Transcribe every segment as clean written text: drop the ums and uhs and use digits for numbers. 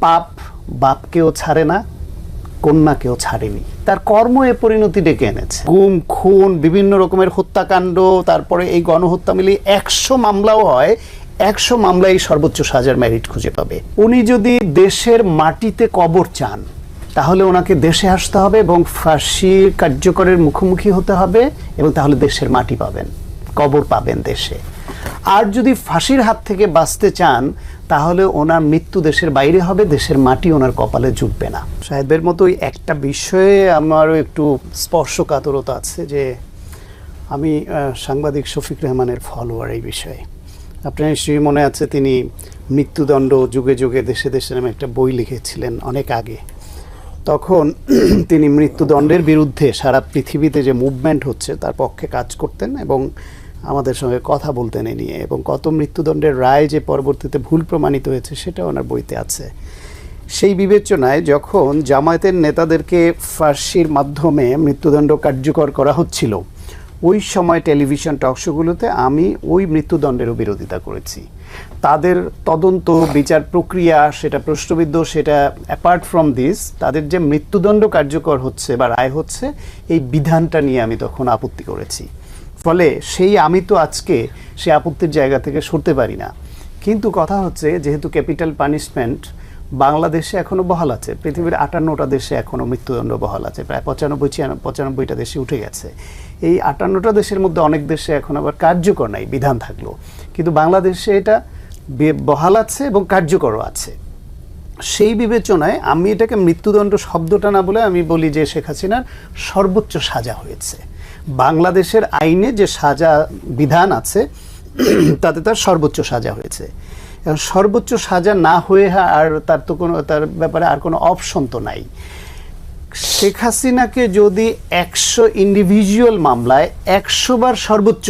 পাপ বাপকেও ছাড়ে না, কন্যাকেও ছাড়েনি। তার কর্ম এ পরিণতি ডেকে এনেছে। গুম, খুন, বিভিন্ন রকমের হত্যাকাণ্ড, তারপরে এই গণহত্যা মিলিয়ে 100 মামলাও হয়, 100 মামলায় সর্বোচ্চ সাজার মেরিট খুঁজে পাবে। উনি যদি দেশের মাটিতে কবর চান তাহলে ওনাকে দেশে আসতে হবে এবং ফাঁসি কার্যকরের মুখোমুখি হতে হবে, এবং তাহলে দেশের মাটি পাবেন, কবর পাবেন দেশে। আর যদি ফাঁসির হাত থেকে বাঁচতে চান তাহলে ওনার মৃত্যু দেশের বাইরে হবে, দেশের মাটি ওনার কপালে জুটবে না। সাহেবের মতোই একটা বিষয়ে আমারও একটু স্পর্শকাতরতা আছে, যে আমি সাংবাদিক শফিক রেহমানের ফলোয়ার এই বিষয়ে। আপনার নিশ্চয়ই মনে আছে তিনি মৃত্যুদণ্ড যুগে যুগে দেশে দেশে নামে একটা বই লিখেছিলেন অনেক আগে। তখন তিনি মৃত্যুদণ্ডের বিরুদ্ধে সারা পৃথিবীতে যে মুভমেন্ট হচ্ছে তার পক্ষে কাজ করতেন এবং আমাদের সঙ্গে কথা বলতেন এ নিয়ে, এবং কত মৃত্যুদণ্ডের রায় যে পরবর্তীতে ভুল প্রমাণিত হয়েছে সেটা ওনার বইতে আছে। সেই বিবেচনায় যখন জামায়াতের নেতাদেরকে ফাঁসির মাধ্যমে মৃত্যুদণ্ড কার্যকর করা হচ্ছিল, ওই সময় টেলিভিশন টকশোগুলোতে আমি ওই মৃত্যুদণ্ডেরও বিরোধিতা করেছি। তাদের তদন্ত বিচার প্রক্রিয়া সেটা প্রশ্নবিদ্ধ, সেটা অ্যাপার্ট ফ্রম দিস, তাদের যে মৃত্যুদণ্ড কার্যকর হচ্ছে বা রায় হচ্ছে এই বিধানটা নিয়ে আমি তখন আপত্তি করেছি। ফলে আমি তো আজকে সে আপত্তির জায়গা থেকে সরতে পারি না। কিন্তু কথা হচ্ছে, যেহেতু ক্যাপিটাল পানিশমেন্ট বাংলাদেশে এখনও বহাল আছে, পৃথিবীর 58টা দেশে এখনও মৃত্যুদণ্ড বহাল আছে, প্রায় 95-96টা দেশে উঠে গেছে। এই 58টা দেশের মধ্যে অনেক দেশে এখন আবার কার্যকর নাই, বিধান থাকলো, কিন্তু বাংলাদেশে এটা বহাল আছে এবং কার্যকরও আছে। সেই বিবেচনায় আমি এটাকে মৃত্যুদণ্ড শব্দটা না বলে আমি বলি যে শেখ হাসিনার সর্বোচ্চ সাজা হয়েছে। বাংলাদেশের আইনে যে সাজা বিধান আছে তাতে তার সর্বোচ্চ সাজা হয়েছে। সর্বোচ্চ সাজা না হয়ে আর তার ব্যাপারে আর কোনো অপশন তো নাই। শেখ হাসিনাকে যদি 100 ইন্ডিভিজুয়াল মামলায় 100 বার সর্বোচ্চ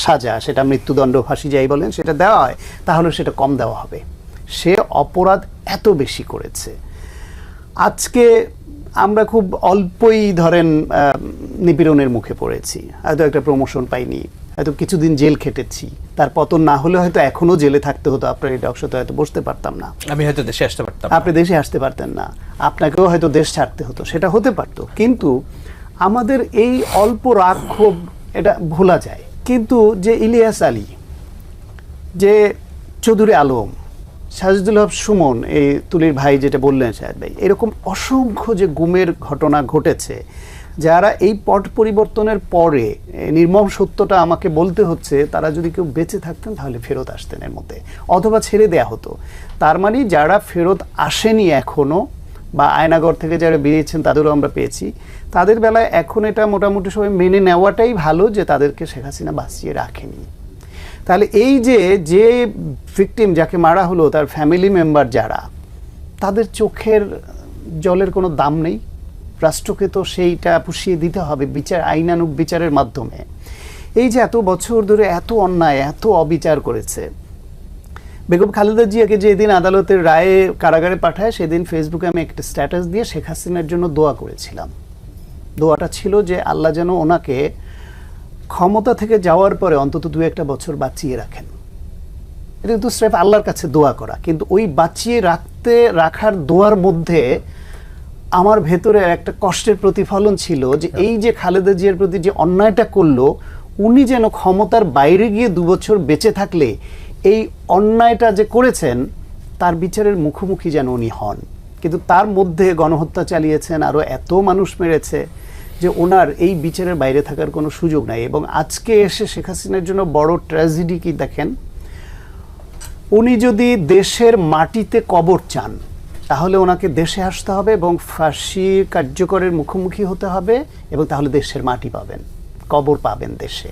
সাজা, সেটা মৃত্যুদণ্ড, ফাঁসি যাই বলেন, সেটা দেওয়া হয়, তাহলে সেটা কম দেওয়া হবে। সে অপরাধ এত বেশি করেছে। আজকে আমরা খুব অল্পই ধরেন নিপীড়নের মুখে পড়েছি, হয়তো একটা প্রমোশন পাইনি, হয়তো কিছুদিন জেল খেটেছি, তার পতন না হলে হয়তো এখনও জেলে থাকতে হতো, আপনার এই টকশোতে হয়তো বসতে পারতাম না, আমি হয়তো দেশে আসতে পারতাম, আপনি দেশে আসতে পারতেন না, আপনাকেও হয়তো দেশ ছাড়তে হতো, সেটা হতে পারতো। কিন্তু আমাদের এই অল্প রাগ ক্ষোভ এটা ভোলা যায়। কিন্তু যে ইলিয়াস আলী, যে চৌধুরী আলম, সাজিদুল হক সুমন, এই তুলির ভাই যেটা বললেন শাহেদ ভাই, এরকম অসংখ্য যে গুমের ঘটনা ঘটেছে, যারা এই পট পরিবর্তনের পরে নির্মম সত্যটা আমাকে বলতে হচ্ছে, তারা যদি কেউ বেঁচে থাকতেন তাহলে ফেরত আসতেন এর মধ্যে, অথবা ছেড়ে দেয়া হতো। তার মানে যারা ফেরত আসেনি এখনও, বা আয়নাগর থেকে যারা বেরিয়েছেন তাদেরও আমরা পেয়েছি, তাদের বেলায় এখন এটা মোটামুটি সবাই মেনে নেওয়াটাই ভালো যে তাদেরকে শেখ হাসিনা বাঁচিয়ে রাখেনি। তাহলে এই যে ভিকটিম, যাকে মারা হলো, তার ফ্যামিলি মেম্বার যারা, তাদের চোখের জলের কোনো দাম নেই। রাষ্ট্রকে তো সেইটা পুষিয়ে দিতে হবে আইনানুগ বিচারের মাধ্যমে। এই যে এত বছর ধরে এত অন্যায়, এত অবিচার করেছে, বেগম খালেদা জিয়াকে যেদিন আদালতের রায়ে কারাগারে পাঠায়, সেদিন ফেসবুকে আমি একটা স্ট্যাটাস দিয়ে শেখ হাসিনার জন্য দোয়া করেছিলাম। দোয়াটা ছিল যে আল্লাহ যেন ওনাকে ক্ষমতা থেকে যাওয়ার পরে অন্তত 2-1 বছর বাঁচিয়ে রাখেন। এটা কিন্তু স্রেফ আল্লাহর কাছে দোয়া করা, কিন্তু ওই বাঁচিয়ে রাখার দোয়ার মধ্যে আমার ভেতরে একটা কষ্টের প্রতিফলন ছিল যে এই যে খালেদা জিয়ার প্রতি যে অন্যায়টা করলো, উনি যেন ক্ষমতার বাইরে গিয়ে 2 বছর বেঁচে থাকলে এই অন্যায়টা যে করেছেন তার বিচারের মুখোমুখি যেন উনি হন। কিন্তু তার মধ্যে গণহত্যা চালিয়েছেন, আরও এত মানুষ মেরেছে যে ওনার এই বিচারের বাইরে থাকার কোনো সুযোগ নাই। এবং আজকে এসে শেখ হাসিনার জন্য বড় ট্র্যাজেডি কি দেখেন, উনি যদি দেশের মাটিতে কবর চান তাহলে ওনাকে দেশে আসতে হবে এবং ফাঁসি কার্যকরের মুখোমুখি হতে হবে, এবং তাহলে দেশের মাটি পাবেন, কবর পাবেন দেশে।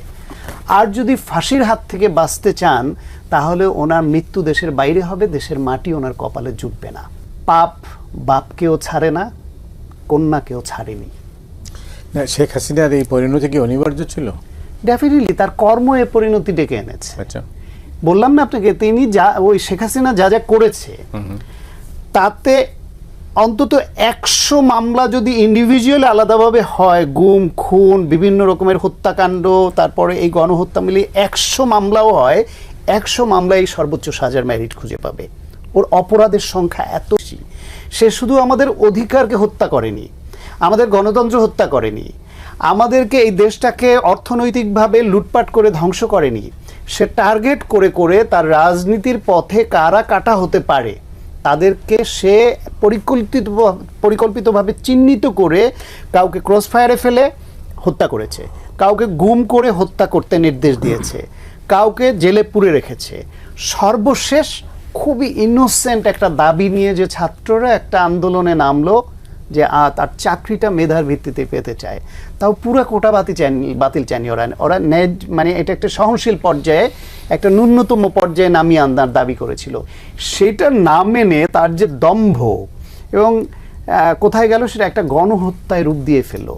আর যদি ফাঁসির হাত থেকে বাঁচতে চান তাহলে ওনার মৃত্যু দেশের বাইরে হবে, দেশের মাটি ওনার কপালে জুটবে না। পাপ বাপকেও ছাড়ে না, কন্যাকেও ছাড়েনি। শেখ হাসিনার এই পরিণতি কি অনিবার্য ছিল? ডেফিনেটলি তার কর্ম এ পরিণতি ডেকে এনেছে। আচ্ছা, বললাম না আপনাকে, তিনি ওই শেখ হাসিনা যা করেছে তাতে অন্তত 100 মামলা যদি ইন্ডিভিজুয়াল আলাদাভাবে হয়, গুম, খুন, বিভিন্ন রকমের হত্যাকাণ্ড, তারপরে এই গণহত্যা মিলিয়ে 100 মামলাও হয়, 100 মামলায় সর্বোচ্চ সাজার মেরিট খুঁজে পাবে। ওর অপরাধের সংখ্যা এত বেশি। সে শুধু আমাদের অধিকারকে হত্যা করেনি, আমাদের গণতন্ত্র হত্যা করেনি, আমাদেরকে এই দেশটাকে অর্থনৈতিকভাবে লুটপাট করে ধ্বংস করেনি, সে টার্গেট করে করে তার রাজনীতির পথে কারা কাটা হতে পারে তাদেরকে সে পরিকল্পিতভাবে চিহ্নিত করে কাউকে ক্রসফায়ারে ফেলে হত্যা করেছে, কাউকে গুম করে হত্যা করতে নির্দেশ দিয়েছে, কাউকে জেলে পুরে রেখেছে। সর্বশেষ খুবই ইনোসেন্ট একটা দাবি নিয়ে যে ছাত্ররা একটা আন্দোলনে নামলো যে তার চাকরিটা মেধার ভিত্তিতে পেতে চায়, তাও পুরো কোটা বাতিল চায়নি ওরা মানে এটা একটা সহনশীল পর্যায়ে একটা ন্যূনতম পর্যায়ে নামিয়ে আনার দাবি করেছিল। সেটা না মেনে তার যে দম্ভ এবং কোথায় গেল সেটা একটা গণহত্যায় রূপ দিয়ে ফেললো।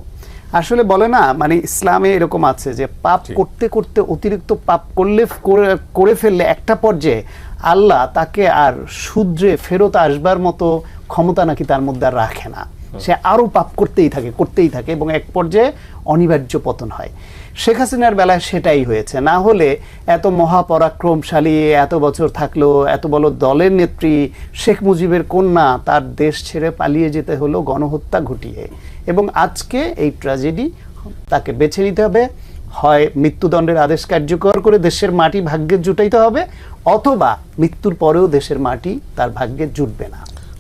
আসলে বলে না, মানে ইসলামে এরকম আছে যে পাপ করতে করতে অতিরিক্ত পাপ করে ফেললে একটা পর্যায়ে আল্লাহ তাকে আর শুধরে ফেরত আসবার মতো ক্ষমতা নাকি তার মধ্যে আর রাখে না, সে আরও পাপ করতেই থাকে এবং এক পর্যায়ে অনিবার্য পতন হয়। শেখ হাসিনার বেলায় সেটাই হয়েছে। না হলে এত মহাপরাক্রমশালী এত বছর থাকলো, এত বড় দলের নেত্রী শেখ মুজিবের কন্যা, তার দেশ ছেড়ে পালিয়ে যেতে হলো গণহত্যা ঘটিয়ে। এবং আজকে এই ট্র্যাজেডি, তাকে বেছে নিতে হবে, হয় মৃত্যুদণ্ডের আদেশ কার্যকর করে দেশের মাটি ভাগ্যে জুটাইতে হবে, অথবা মৃত্যুর পরেও দেশের মাটি তার ভাগ্যে জুটবে না।